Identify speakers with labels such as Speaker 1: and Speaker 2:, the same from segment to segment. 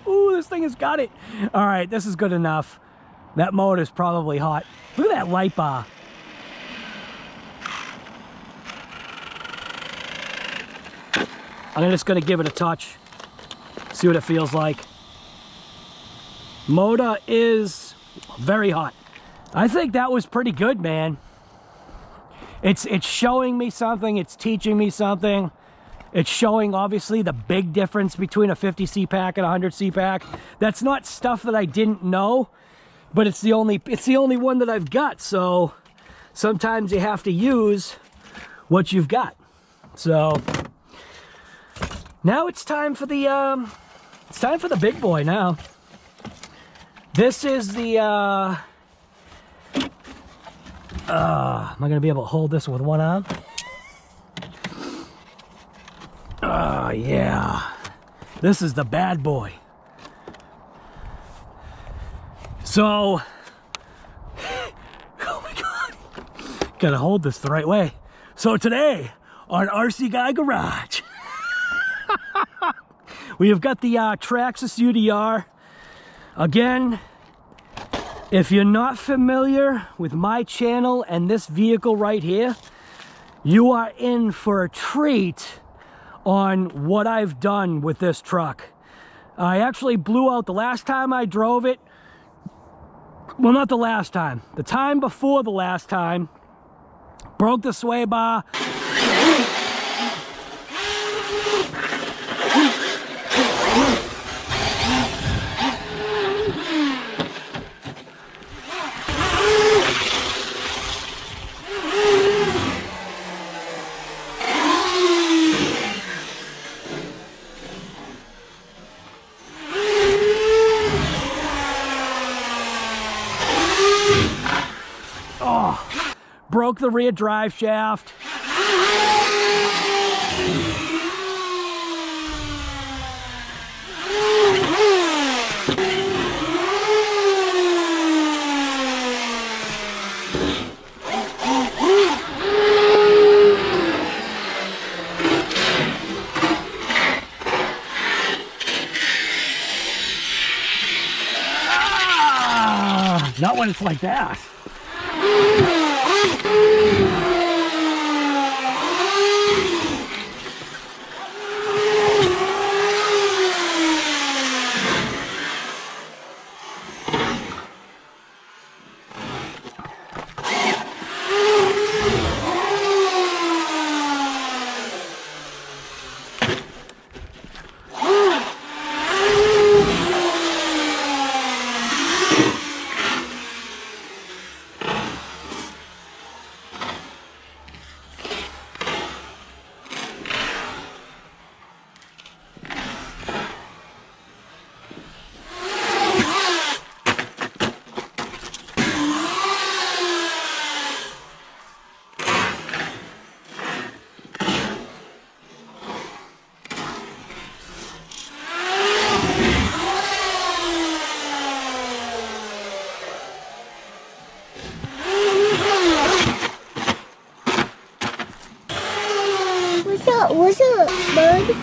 Speaker 1: This thing has got it. All right, this is good enough. That motor's probably hot. Look at that light bar. I'm just gonna give it a touch, see what it feels like. Motor is very hot. I think that was pretty good, man. It's showing me something, it's teaching me something. It's showing obviously the big difference between a 50C pack and a 100C pack. That's not stuff that I didn't know, but it's the only one that I've got. So sometimes you have to use what you've got. So now it's time for the big boy now. This is the am I gonna be able to hold this with one arm? Oh yeah, this is the bad boy. So, oh my God, gotta hold this the right way. So today on RC Guy Garage, we have got the Traxxas UDR. Again, if you're not familiar with my channel and this vehicle right here, you are in for a treat on what I've done with this truck. I actually blew out the last time I drove it. Well, not the last time. The time before the last time. Broke the sway bar. Broke the rear drive shaft. Not when it's like that.
Speaker 2: What's up, bud?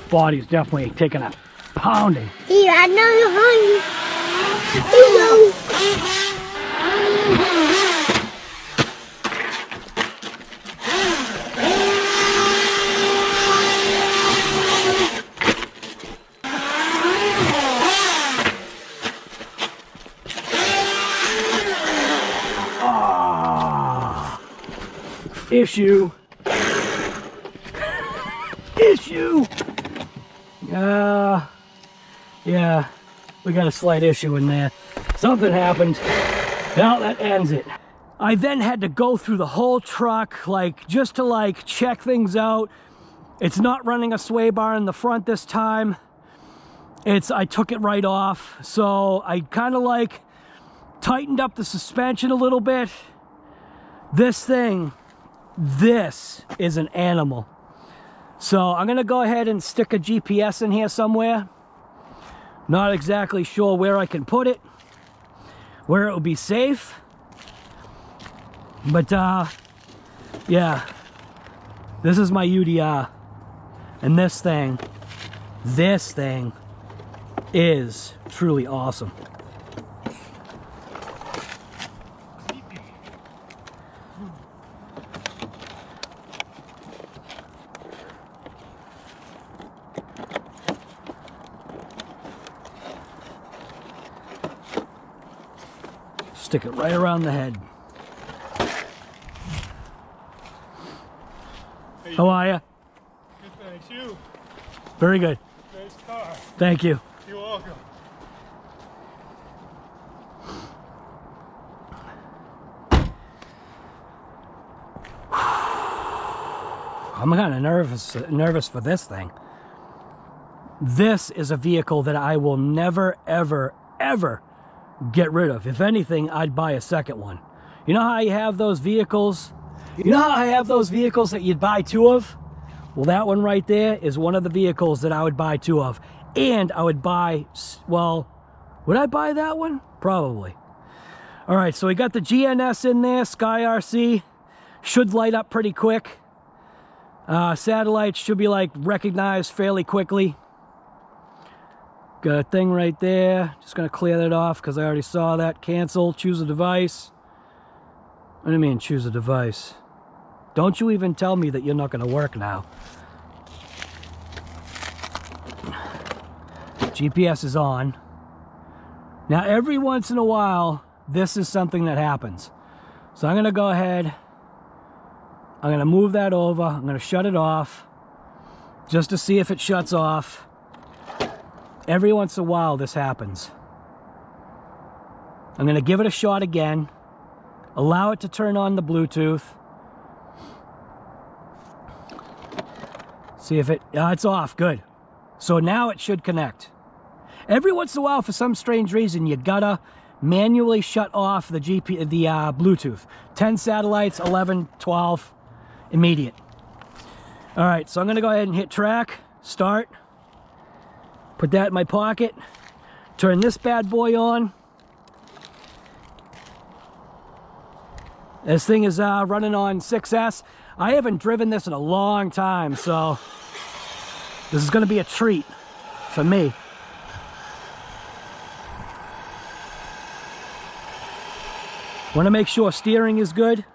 Speaker 1: Body's definitely taking a pounding.
Speaker 2: Yeah, I know you're hungry. You know.
Speaker 1: Issue. Yeah, we got a slight issue in there. Something happened. Now that ends it. I then had to go through the whole truck, just to check things out. It's not running a sway bar in the front this time. I took it right off. So I kind of tightened up the suspension a little bit. This is an animal. So I'm gonna go ahead and stick a GPS in here somewhere. Not exactly sure where I can put it, where it will be safe. But yeah, this is my UDR, and this thing is truly awesome. Stick it right around the head.
Speaker 3: Hey,
Speaker 1: how are you?
Speaker 3: Good, thanks. You?
Speaker 1: Very good.
Speaker 3: Nice car.
Speaker 1: Thank you.
Speaker 3: You're welcome.
Speaker 1: I'm kind of nervous for this thing. This is a vehicle that I will never, ever, ever get rid of. If anything, I'd buy a second one. You know how you have those vehicles? You know how I have those vehicles that you'd buy two of? Well, that one right there is one of the vehicles that I would buy two of. And I would buy, well, would I buy that one? Probably. All right, so we got the GNS in there, SKYRC. Should light up pretty quick. Satellites should be like recognized fairly quickly. Got a thing right there. Just gonna clear that off because I already saw that. Cancel, choose a device. What do you mean choose a device? Don't you even tell me that you're not gonna work now. GPS is on. Now every once in a while, this is something that happens. So I'm gonna go ahead. I'm gonna move that over. I'm gonna shut it off just to see if it shuts off. Every once in a while this happens. I'm gonna give it a shot again. Allow it to turn on the Bluetooth. See if it's off, good. So now it should connect. Every once in a while, for some strange reason, you gotta manually shut off the Bluetooth. 10 satellites, 11, 12, immediate. All right, so I'm gonna go ahead and hit track, start. Put that in my pocket. Turn this bad boy on. This thing is running on 6S. I haven't driven this in a long time, so this is gonna be a treat for me. Want to make sure steering is good.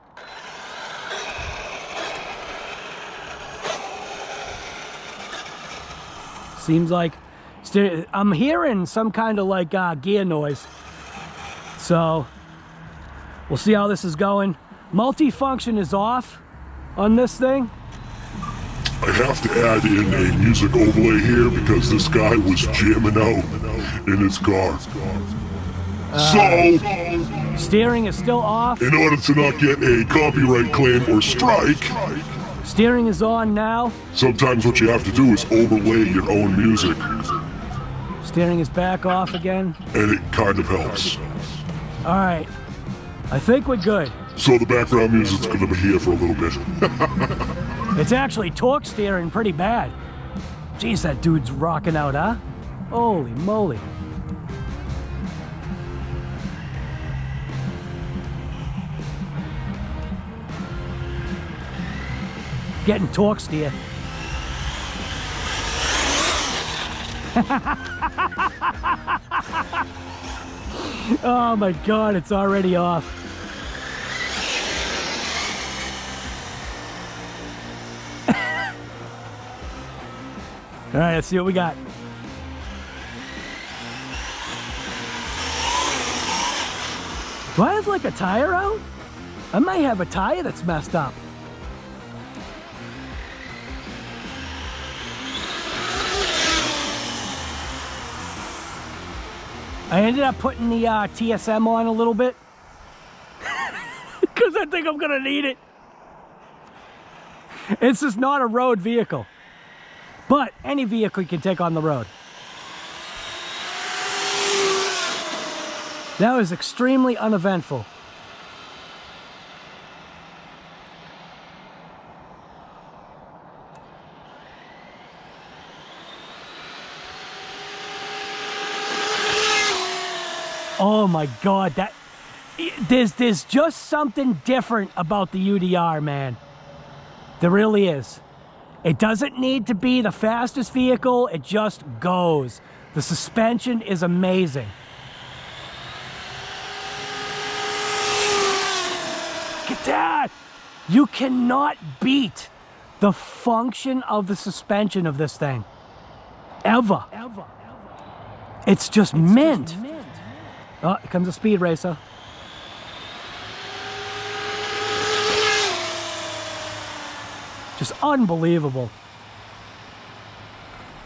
Speaker 1: Seems like I'm hearing some kind of like gear noise. So we'll see how this is going. Multifunction is off on this thing.
Speaker 4: I have to add in a music overlay here because this guy was jamming out in his car. So,
Speaker 1: Steering is still off.
Speaker 4: in order to not get a copyright claim or strike,
Speaker 1: Steering is on now.
Speaker 4: sometimes what you have to do is overlay your own music,
Speaker 1: Steering is back off again.
Speaker 4: and it kind of helps.
Speaker 1: All right, I think we're good.
Speaker 4: So the background music's gonna be here for a little bit.
Speaker 1: It's actually torque steering pretty bad. Jeez, that dude's rocking out, huh? Holy moly. Getting torque steer. Oh my God, it's already off. All right, let's see what we got. Do I have like a tire out? I might have a tire that's messed up. I ended up putting the TSM on a little bit because I think I'm gonna need it. It's just not a road vehicle, but any vehicle you can take on the road. That was extremely uneventful. Oh my God, that there's just something different about the UDR, man. There really is. It doesn't need to be the fastest vehicle, it just goes. The suspension is amazing. Look at that! You cannot beat the function of the suspension of this thing. Ever. It's just mint. Oh, here comes a speed racer. Just unbelievable.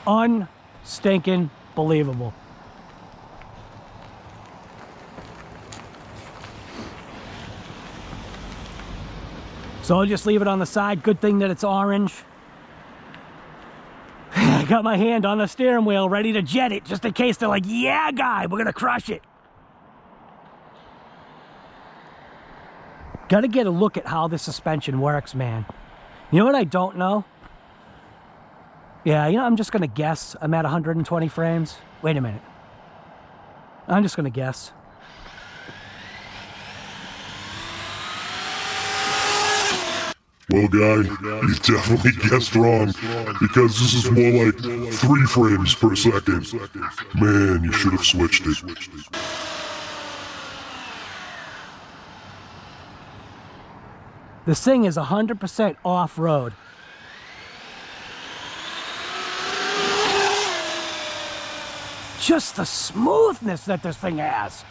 Speaker 1: Unstinking believable. So I'll just leave it on the side. Good thing that it's orange. I got my hand on the steering wheel ready to jet it just in case they're like, yeah, guy, we're gonna crush it. Gotta get a look at how this suspension works, man. You know what I don't know? Yeah, you know, I'm just gonna guess I'm at 120 frames. Wait a minute. I'm just gonna guess.
Speaker 4: Well, guy, you definitely guessed wrong, because this is more like 3 frames per second. Man, you should have switched it.
Speaker 1: This thing is 100% off-road. Just the smoothness that this thing has.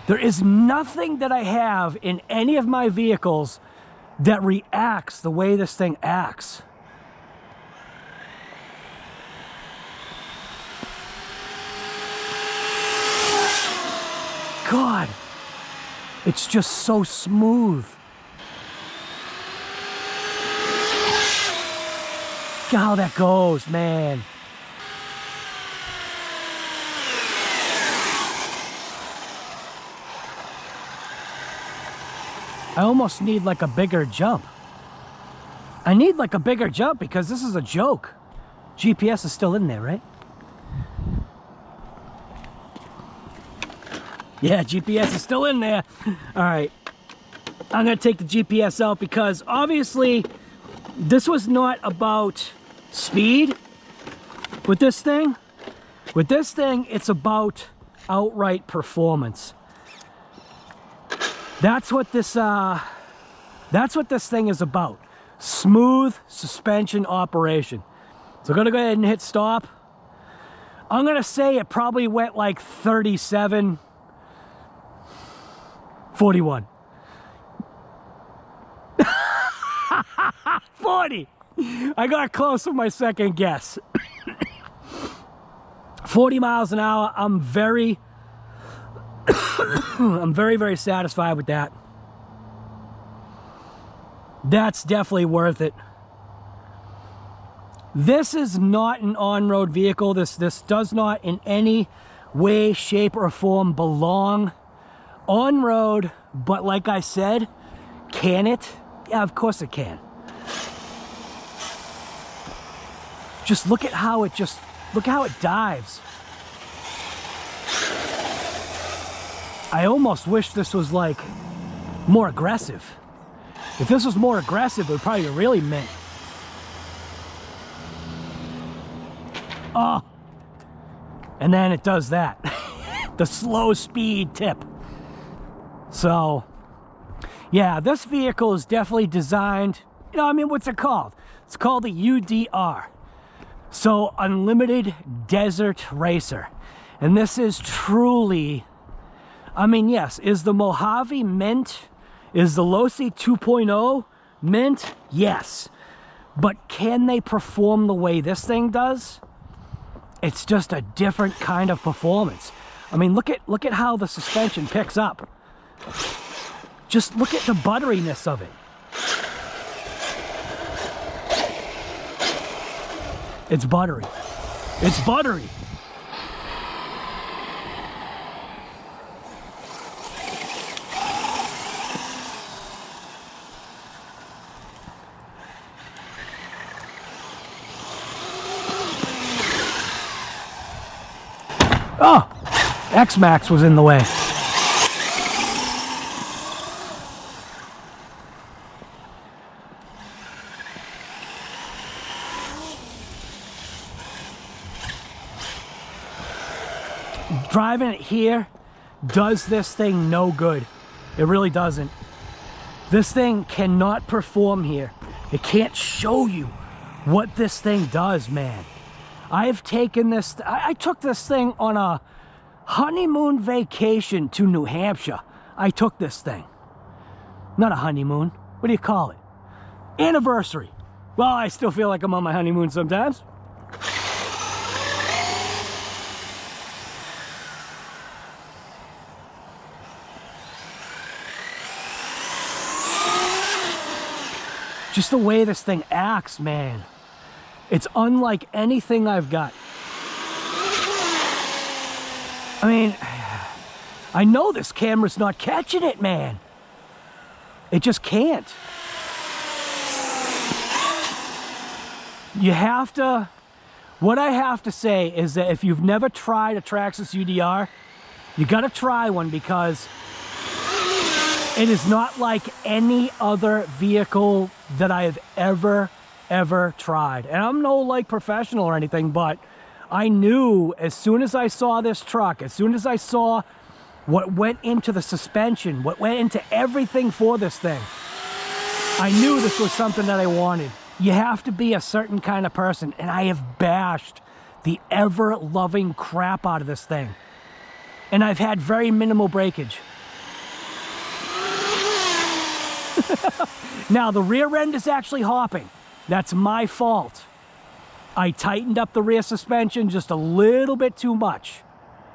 Speaker 1: There is nothing that I have in any of my vehicles that reacts the way this thing acts. God, it's just so smooth. Look at how that goes, man. I almost need like a bigger jump. I need like a bigger jump because this is a joke. GPS is still in there, right? Yeah, GPS is still in there. All right, I'm gonna take the GPS out because obviously this was not about speed with this thing. With this thing, it's about outright performance. That's what this thing is about. Smooth suspension operation. So I'm gonna go ahead and hit stop. I'm gonna say it probably went like 37, 41. 40. I got close with my second guess. 40 miles an hour. I'm very very satisfied with that. That's definitely worth it. This is not an on-road vehicle. This does not in any way, shape, or form belong on-road, but like I said, can it? Yeah, of course it can. Just look at how it dives. I almost wish this was like more aggressive. If this was more aggressive, it would probably be really mint. Oh, and then it does that. The slow speed tip. So, yeah, this vehicle is definitely designed, you know, I mean, what's it called? It's called the UDR. So, Unlimited Desert Racer. And this is truly, I mean, yes, is the Mojave mint? Is the Losi 2.0 mint? Yes. But can they perform the way this thing does? It's just a different kind of performance. I mean, look at how the suspension picks up. Just look at the butteriness of it. It's buttery. It's buttery. Oh, X-Max was in the way. Driving it here does this thing no good. It really doesn't. This thing cannot perform here. It can't show you what this thing does, man. I've taken this, I took this thing on a honeymoon vacation to New Hampshire. I took this thing. Not a honeymoon. What do you call it? Anniversary. Well, I still feel like I'm on my honeymoon sometimes. Just the way this thing acts, man. It's unlike anything I've got. I mean, I know this camera's not catching it, man. It just can't. You have to, what I have to say is that if you've never tried a Traxxas UDR, you gotta try one, because it is not like any other vehicle that I have ever tried. And I'm no like professional or anything, but I knew as soon as I saw this truck, as soon as I saw what went into the suspension, what went into everything for this thing, I knew this was something that I wanted. You have to be a certain kind of person, and I have bashed the ever-loving crap out of this thing. And I've had very minimal breakage. Now, the rear end is actually hopping. That's my fault. I tightened up the rear suspension just a little bit too much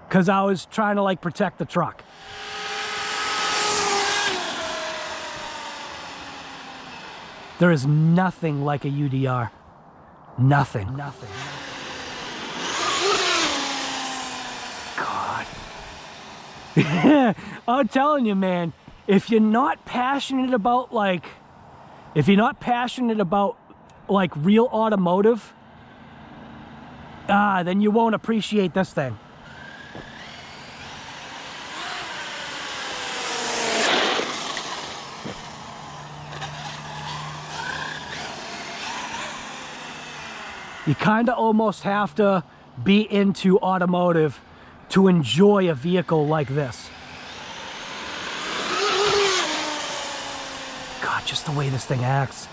Speaker 1: because I was trying to like protect the truck. There is nothing like a UDR. Nothing. Nothing. God. I'm telling you, man, if you're not passionate about like real automotive, then you won't appreciate this thing. You kind of almost have to be into automotive to enjoy a vehicle like this. God, just the way this thing acts.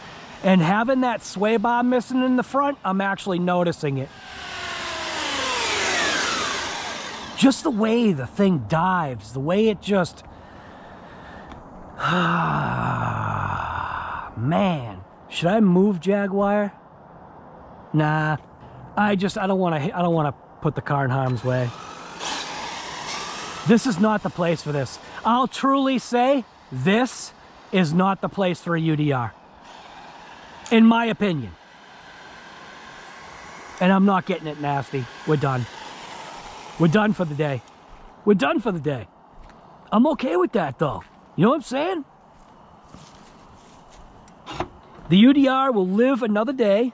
Speaker 1: And having that sway bar missing in the front, I'm actually noticing it. Just the way the thing dives, the way it just... Man, should I move Jaguar? Nah, I don't want to put the car in harm's way. This is not the place for this. I'll truly say this is not the place for a UDR, in my opinion. And I'm not getting it nasty. We're done. We're done for the day. We're done for the day. I'm okay with that though. You know what I'm saying? The UDR will live another day.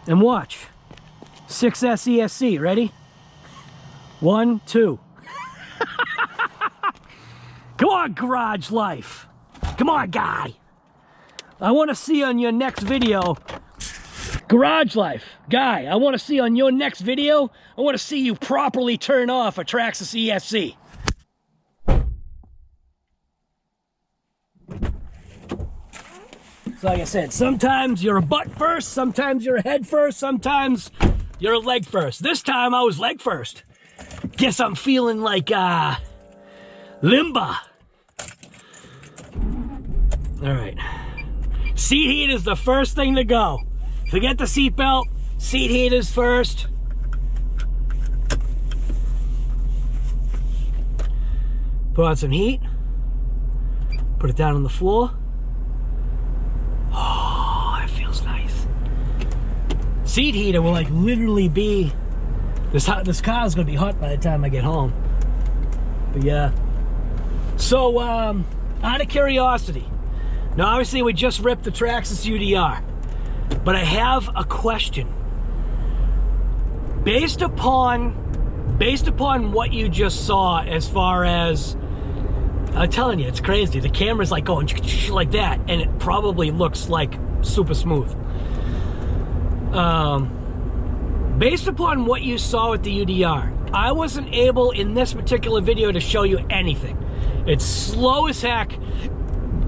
Speaker 1: And watch. 6S ESC, ready? 1, 2. Come on, garage life. Come on, guy. I want to see on your next video. Garage life. Guy, I want to see on your next video, I want to see you properly turn off a Traxxas ESC. So like I said, sometimes you're a butt first, sometimes you're a head first, sometimes you're a leg first. This time I was leg first. Guess I'm feeling like Limba. All right. Seat heat is the first thing to go. Forget the seat belt. Seat heat is first. Put on some heat. Put it down on the floor. Oh, that feels nice. Seat heater will like literally be, this car is gonna be hot by the time I get home. But yeah. So, out of curiosity, now obviously we just ripped the Traxxas UDR, but I have a question. Based upon what you just saw, as far as, I'm telling you, it's crazy. The camera's like going like that, and it probably looks like super smooth. Based upon what you saw with the UDR, I wasn't able in this particular video to show you anything. It's slow as heck.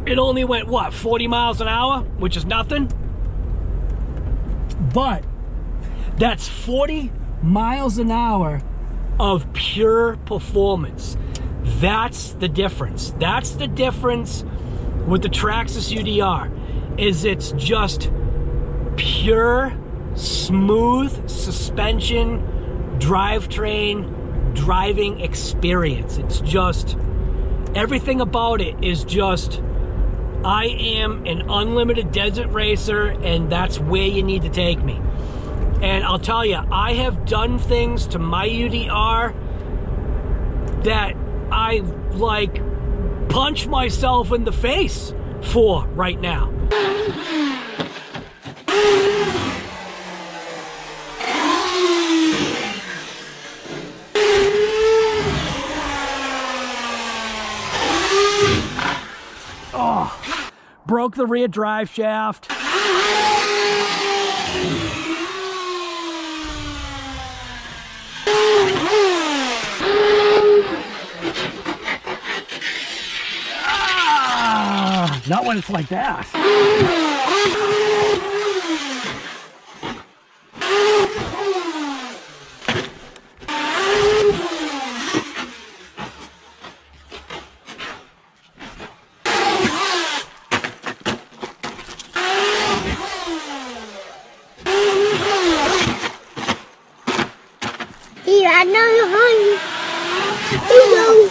Speaker 1: It only went, what, 40 miles an hour, which is nothing. But that's 40 miles an hour of pure performance. That's the difference. That's the difference with the Traxxas UDR, is it's just pure, smooth suspension, drivetrain, driving experience. It's just, everything about it is just, I am an unlimited desert racer, and that's where you need to take me. And I'll tell you, I have done things to my UDR that I, like, punch myself in the face for right now. Oh, broke the rear drive shaft. Not when it's like that.
Speaker 2: Here, I know you're hungry. Here you go.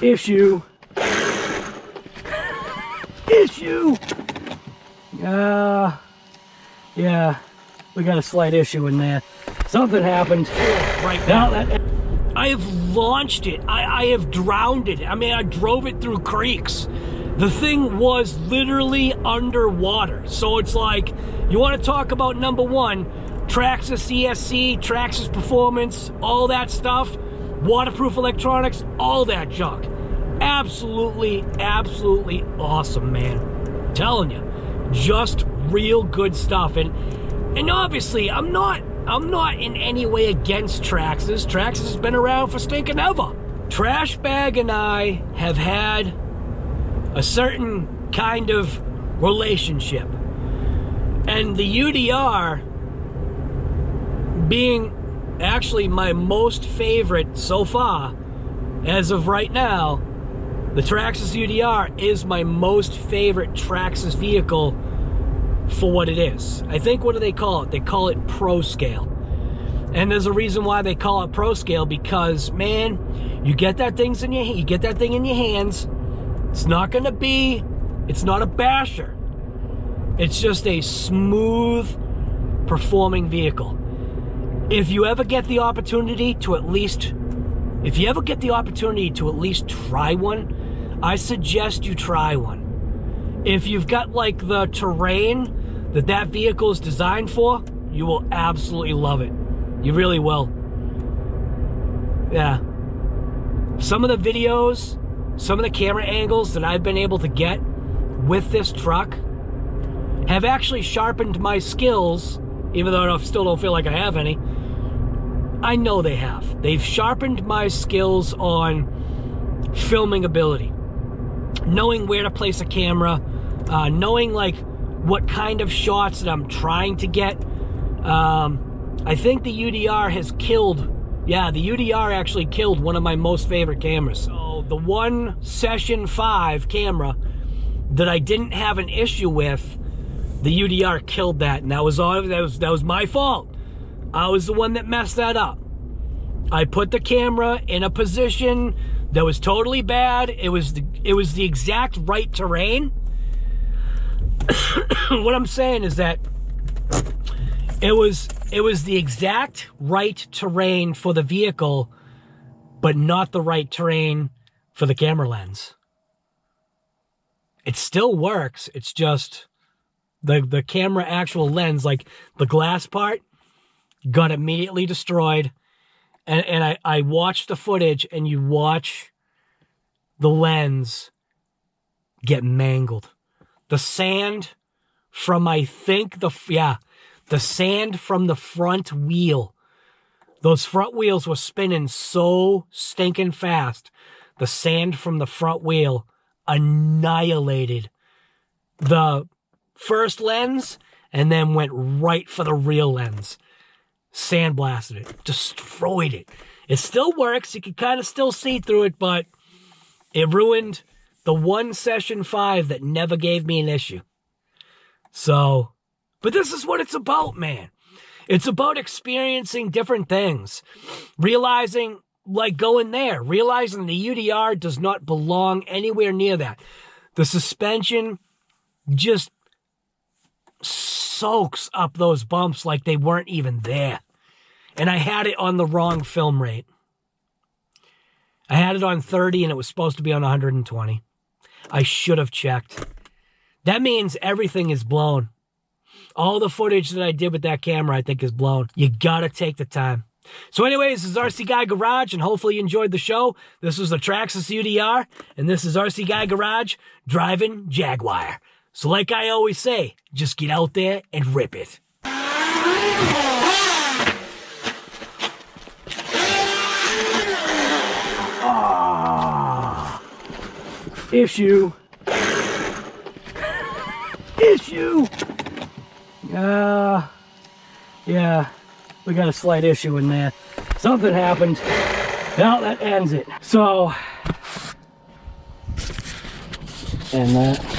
Speaker 1: Issue. Issue. Yeah, we got a slight issue in there. Something happened right now. I have launched it. I have drowned it. I mean, I drove it through creeks. The thing was literally underwater. So it's like, you want to talk about number one, Traxxas ESC, Traxxas Performance, all that stuff, waterproof electronics, all that junk. Absolutely, absolutely awesome, man. I'm telling you, just real good stuff. And obviously, I'm not in any way against Traxxas. Traxxas has been around for stinking ever. Trash Bag and I have had a certain kind of relationship. And the UDR being actually my most favorite so far, as of right now, the Traxxas UDR is my most favorite Traxxas vehicle for what it is. I think, what do they call it? They call it Pro Scale. And there's a reason why they call it Pro Scale, because, man, you get that thing in your hands. It's not gonna be, it's not a basher. It's just a smooth performing vehicle. If you ever get the opportunity to at least try one, I suggest you try one. If you've got like the terrain that vehicle is designed for, you will absolutely love it. You really will. Yeah. Some of the videos, some of the camera angles that I've been able to get with this truck have actually sharpened my skills, even though I still don't feel like I have any. I know they have. They've sharpened my skills on filming ability. Knowing where to place a camera, knowing like what kind of shots that I'm trying to get. I think the UDR has killed, the UDR actually killed one of my most favorite cameras. So the one Session 5 camera that I didn't have an issue with, the UDR killed that, and that was my fault. I was the one that messed that up. I put the camera in a position that was totally bad. It was the exact right terrain. What I'm saying is that it was the exact right terrain for the vehicle, but not the right terrain for the camera lens. It still works. It's just the camera actual lens, like the glass part, got immediately destroyed. And I watched the footage, and you watch the lens get mangled. The sand from, I think, the sand from the front wheel. Those front wheels were spinning so stinking fast. The sand from the front wheel annihilated the first lens and then went right for the rear lens. Sandblasted it, destroyed it. It still works. You can kind of still see through it, but it ruined the one session 5 that never gave me an issue. So, but this is what it's about, man. It's about experiencing different things. Realizing, like going there, realizing the UDR does not belong anywhere near that. The suspension just soaks up those bumps like they weren't even there. And I had it on the wrong film rate. I had it on 30 and it was supposed to be on 120. I should have checked. That means everything is blown. All the footage that I did with that camera, I think, is blown. You gotta take the time. So anyways, this is RC Guy Garage, and hopefully you enjoyed the show. This was the Traxxas UDR, and this is RC Guy Garage driving Jaguar. So like I always say, just get out there and rip it. Issue. Issue. Yeah, we got a slight issue in there. Something happened. Well, that ends it. So, and that.